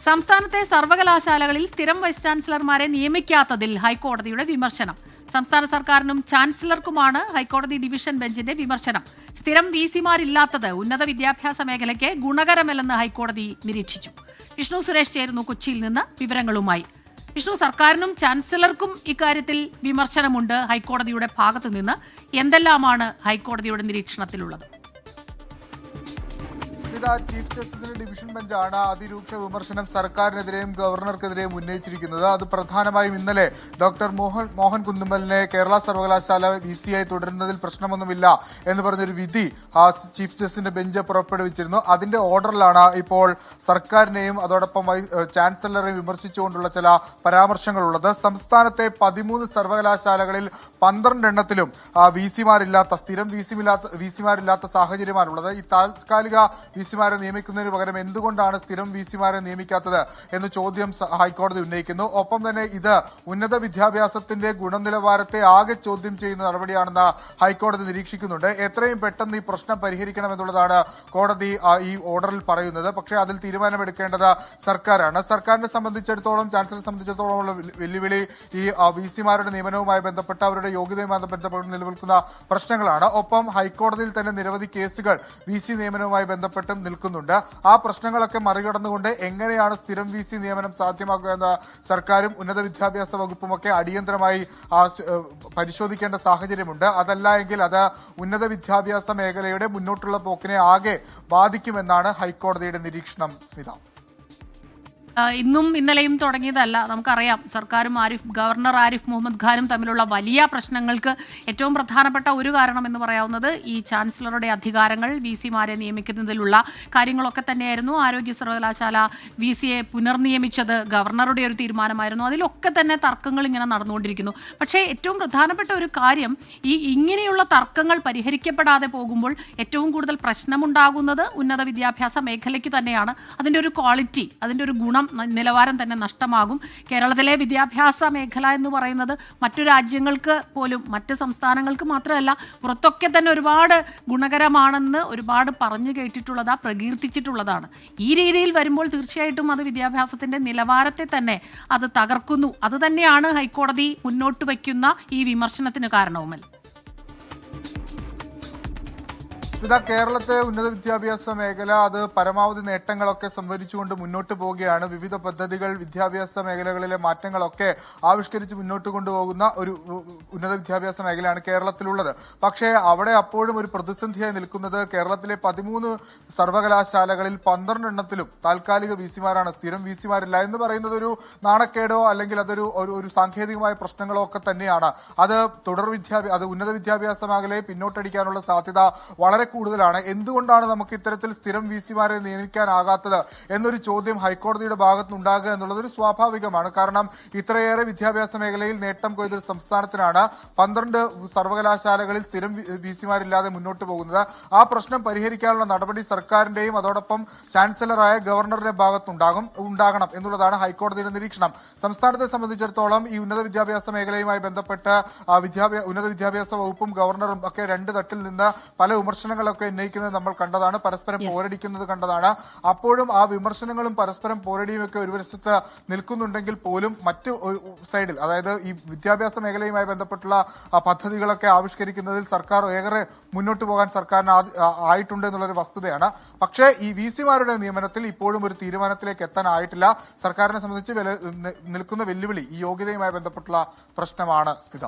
സംസ്ഥാനത്തെ സർവകലാശാലകളിൽ സ്ഥിരം വൈസ് ചാൻസലർമാരെ നിയമിക്കാത്തതിൽ ഹൈക്കോടതിയുടെ വിമർശനം. സംസ്ഥാന സർക്കാരിനും ചാൻസലർക്കുമാണ് ഹൈക്കോടതി ഡിവിഷൻ ബെഞ്ചിന്റെ വിമർശനം. സ്ഥിരം വിസിമാരില്ലാത്തത് ഉന്നത വിദ്യാഭ്യാസ മേഖലയ്ക്ക് ഗുണകരമല്ലെന്ന് ഹൈക്കോടതി നിരീക്ഷിച്ചു. വിഷ്ണു സുരേഷ് ചേരുന്നു കൊച്ചിയിൽ നിന്ന് വിവരങ്ങളുമായി. വിഷ്ണു, സർക്കാരിനും ചാൻസലർക്കും ഇക്കാര്യത്തിൽ വിമർശനമുണ്ട് ഹൈക്കോടതിയുടെ ഭാഗത്തുനിന്ന്. എന്തെല്ലാമാണ് ഹൈക്കോടതിയുടെ നിരീക്ഷണത്തിലുള്ളത്? ചീഫ് ജസ്റ്റിസിന്റെ ഡിവിഷൻ ബെഞ്ചാണ് അതിരൂക്ഷ വിമർശനം സർക്കാരിനെതിരെയും ഗവർണർക്കെതിരെയും ഉന്നയിച്ചിരിക്കുന്നത്. അത് പ്രധാനമായും ഇന്നലെ ഡോക്ടർ മോഹൻ കുന്നുമ്മലിനെ കേരള സർവകലാശാല VC തുടരുന്നതിൽ പ്രശ്നമൊന്നുമില്ല എന്ന് പറഞ്ഞൊരു വിധി ചീഫ് ജസ്റ്റിസിന്റെ ബെഞ്ച് പുറപ്പെടുവിച്ചിരുന്നു. അതിന്റെ ഓർഡറിലാണ് ഇപ്പോൾ സർക്കാരിനെയും അതോടൊപ്പം ചാൻസലറെയും വിമർശിച്ചുകൊണ്ടുള്ള ചില പരാമർശങ്ങളുള്ളത്. സംസ്ഥാനത്തെ 13 സർവകലാശാലകളിൽ 12 എണ്ണത്തിലും സ്ഥിരം വിസിമാരില്ലാത്ത സാഹചര്യമാണുള്ളത്. ഈ താൽക്കാലിക വിസിമാരെ നിയമിക്കുന്നതിന് പകരം എന്തുകൊണ്ടാണ് സ്ഥിരം വിസിമാരെ നിയമിക്കാത്തത് എന്ന ചോദ്യം ഹൈക്കോടതി ഉന്നയിക്കുന്നു. ഒപ്പം തന്നെ ഇത് ഉന്നത വിദ്യാഭ്യാസത്തിന്റെ ഗുണനിലവാരത്തെ ആകെ ചോദ്യം ചെയ്യുന്ന നടപടിയാണെന്ന് ഹൈക്കോടതി നിരീക്ഷിക്കുന്നുണ്ട്. എത്രയും പെട്ടെന്ന് ഈ പ്രശ്നം പരിഹരിക്കണമെന്നുള്ളതാണ് കോടതി ഈ ഓർഡറിൽ പറയുന്നത്. പക്ഷേ അതിൽ തീരുമാനമെടുക്കേണ്ടത് സർക്കാരാണ്. സർക്കാരിനെ സംബന്ധിച്ചിടത്തോളം, ചാൻസലറെ സംബന്ധിച്ചിടത്തോളം ഉള്ള വെല്ലുവിളി ഈ വിസിമാരുടെ നിയമനവുമായി ബന്ധപ്പെട്ട് അവരുടെ യോഗ്യതയുമായി ബന്ധപ്പെട്ട് നിലനിൽക്കുന്ന പ്രശ്നങ്ങളാണ്. ഒപ്പം ഹൈക്കോടതിയിൽ തന്നെ നിരവധി കേസുകൾ VC നിയമനവുമായി ബന്ധപ്പെട്ട് നിൽക്കുന്നുണ്ട്. ആ പ്രശ്നങ്ങളൊക്കെ മറികടന്നുകൊണ്ട് എങ്ങനെയാണ് സ്ഥിരം VC നിയമനം സാധ്യമാക്കുക എന്ന സർക്കാരും ഉന്നത വിദ്യാഭ്യാസ വകുപ്പുമൊക്കെ അടിയന്തരമായി പരിശോധിക്കേണ്ട സാഹചര്യമുണ്ട്. അതല്ല എങ്കിൽ അത് ഉന്നത വിദ്യാഭ്യാസ മേഖലയുടെ മുന്നോട്ടുള്ള പോക്കിനെ ആകെ ബാധിക്കുമെന്നാണ് ഹൈക്കോടതിയുടെ നിരീക്ഷണം. സ്മിത, ഇന്നും ഇന്നലെയും തുടങ്ങിയതല്ല. നമുക്കറിയാം, സർക്കാരും ഗവർണർ ആരിഫ് മുഹമ്മദ് ഖാനും തമ്മിലുള്ള വലിയ പ്രശ്നങ്ങൾക്ക് ഏറ്റവും പ്രധാനപ്പെട്ട ഒരു കാരണം എന്ന് പറയാവുന്നത് ഈ ചാൻസലറുടെ അധികാരങ്ങൾ, VCമാരെ നിയമിക്കുന്നതിലുള്ള കാര്യങ്ങളൊക്കെ തന്നെയായിരുന്നു. ആരോഗ്യ സർവകലാശാല VCയെ പുനർനിയമിച്ചത് ഗവർണറുടെ ഒരു തീരുമാനമായിരുന്നു. അതിലൊക്കെ തന്നെ തർക്കങ്ങൾ ഇങ്ങനെ നടന്നുകൊണ്ടിരിക്കുന്നു. പക്ഷേ ഏറ്റവും പ്രധാനപ്പെട്ട ഒരു കാര്യം, ഇങ്ങനെയുള്ള തർക്കങ്ങൾ പരിഹരിക്കപ്പെടാതെ പോകുമ്പോൾ ഏറ്റവും കൂടുതൽ പ്രശ്നമുണ്ടാകുന്നത് ഉന്നത വിദ്യാഭ്യാസ മേഖലയ്ക്ക് തന്നെയാണ്. അതിൻ്റെ ഒരു ക്വാളിറ്റി, അതിൻ്റെ ഒരു നിലവാരം തന്നെ നഷ്ടമാകും. കേരളത്തിലെ വിദ്യാഭ്യാസ മേഖല എന്ന് പറയുന്നത് മറ്റു രാജ്യങ്ങൾക്ക് പോലും, മറ്റ് സംസ്ഥാനങ്ങൾക്ക് മാത്രമല്ല, പുറത്തൊക്കെ തന്നെ ഒരുപാട് ഗുണകരമാണെന്ന് ഒരുപാട് പറഞ്ഞു കേട്ടിട്ടുള്ളതാണ്, പ്രകീർത്തിച്ചിട്ടുള്ളതാണ്. ഈ രീതിയിൽ വരുമ്പോൾ തീർച്ചയായിട്ടും അത് വിദ്യാഭ്യാസത്തിന്റെ നിലവാരത്തെ തന്നെ അത് തകർക്കുന്നു. അതുതന്നെയാണ് ഹൈക്കോടതി മുന്നോട്ട് വയ്ക്കുന്ന ഈ വിമർശനത്തിന് കാരണവുമല്ല. കേരളത്തെ ഉന്നത വിദ്യാഭ്യാസ മേഖല അത് പരമാവധി നേട്ടങ്ങളൊക്കെ സംഭരിച്ചുകൊണ്ട് മുന്നോട്ട് പോവുകയാണ്. വിവിധ പദ്ധതികൾ, വിദ്യാഭ്യാസ മേഖലകളിലെ മാറ്റങ്ങളൊക്കെ ആവിഷ്കരിച്ച് മുന്നോട്ട് കൊണ്ടുപോകുന്ന ഒരു ഉന്നത വിദ്യാഭ്യാസ മേഖലയാണ് കേരളത്തിലുള്ളത്. പക്ഷേ അവിടെ അപ്പോഴും ഒരു പ്രതിസന്ധിയായി നിൽക്കുന്നത് കേരളത്തിലെ 13 സർവകലാശാലകളിൽ 12 എണ്ണത്തിലും താൽക്കാലിക VCമാരാണ്, സ്ഥിരം VCമാരില്ല എന്ന് പറയുന്നത് ഒരു നാണക്കേടോ അല്ലെങ്കിൽ അതൊരു ഒരു സാങ്കേതികമായ പ്രശ്നങ്ങളോ ഒക്കെ തന്നെയാണ്. അത് ഉന്നത വിദ്യാഭ്യാസ മേഖലയെ പിന്നോട്ടടിക്കാനുള്ള സാധ്യത വളരെ കൂടുതലാണ്. എന്തുകൊണ്ടാണ് നമുക്ക് ഇത്തരത്തിൽ സ്ഥിരം VCമാരെ നിയമിക്കാനാകാത്തത് എന്നൊരു ചോദ്യം ഹൈക്കോടതിയുടെ ഭാഗത്തുനിന്നുണ്ടാകുക എന്നുള്ളത് ഒരു സ്വാഭാവികമാണ്. കാരണം ഇത്രയേറെ വിദ്യാഭ്യാസ മേഖലയിൽ നേട്ടം കൊയ്തൊരു സംസ്ഥാനത്തിനാണ് 12 സർവകലാശാലകളിൽ സ്ഥിരം VCമാരില്ലാതെ മുന്നോട്ട് പോകുന്നത്. ആ പ്രശ്നം പരിഹരിക്കാനുള്ള നടപടി സർക്കാരിന്റെയും അതോടൊപ്പം ചാൻസലറായ ഗവർണറുടെ ഭാഗത്തുണ്ടാകണം എന്നുള്ളതാണ് ഹൈക്കോടതിയുടെ നിരീക്ഷണം. സംസ്ഥാനത്തെ സംബന്ധിച്ചിടത്തോളം ഈ ഉന്നത വിദ്യാഭ്യാസ മേഖലയുമായി ബന്ധപ്പെട്ട് ഉന്നത വിദ്യാഭ്യാസ വകുപ്പും ഗവർണറും ഒക്കെ രണ്ട് തട്ടിൽ നിന്ന് പല വിമർശനങ്ങളൊക്കെ ഉന്നയിക്കുന്നത് നമ്മൾ കണ്ടതാണ്, പരസ്പരം പോരടിക്കുന്നത് കണ്ടതാണ്. അപ്പോഴും ആ വിമർശനങ്ങളും പരസ്പരം പോരടിയും ഒക്കെ ഒരു വശത്ത് നിൽക്കുന്നുണ്ടെങ്കിൽ പോലും മറ്റു സൈഡിൽ, അതായത് ഈ വിദ്യാഭ്യാസ മേഖലയുമായി ബന്ധപ്പെട്ടുള്ള പദ്ധതികളൊക്കെ ആവിഷ്കരിക്കുന്നതിൽ സർക്കാർ ഏറെ മുന്നോട്ട് പോകാൻ സർക്കാരിന് ആയിട്ടുണ്ട് എന്നുള്ളൊരു വസ്തുതയാണ്. പക്ഷേ ഈ VCമാരുടെ നിയമനത്തിൽ ഇപ്പോഴും ഒരു തീരുമാനത്തിലേക്ക് എത്താനായിട്ടില്ല. സർക്കാരിനെ സംബന്ധിച്ച് നിൽക്കുന്ന വെല്ലുവിളി ഈ യോഗ്യതയുമായി ബന്ധപ്പെട്ടുള്ള പ്രശ്നമാണ്. സ്മിത.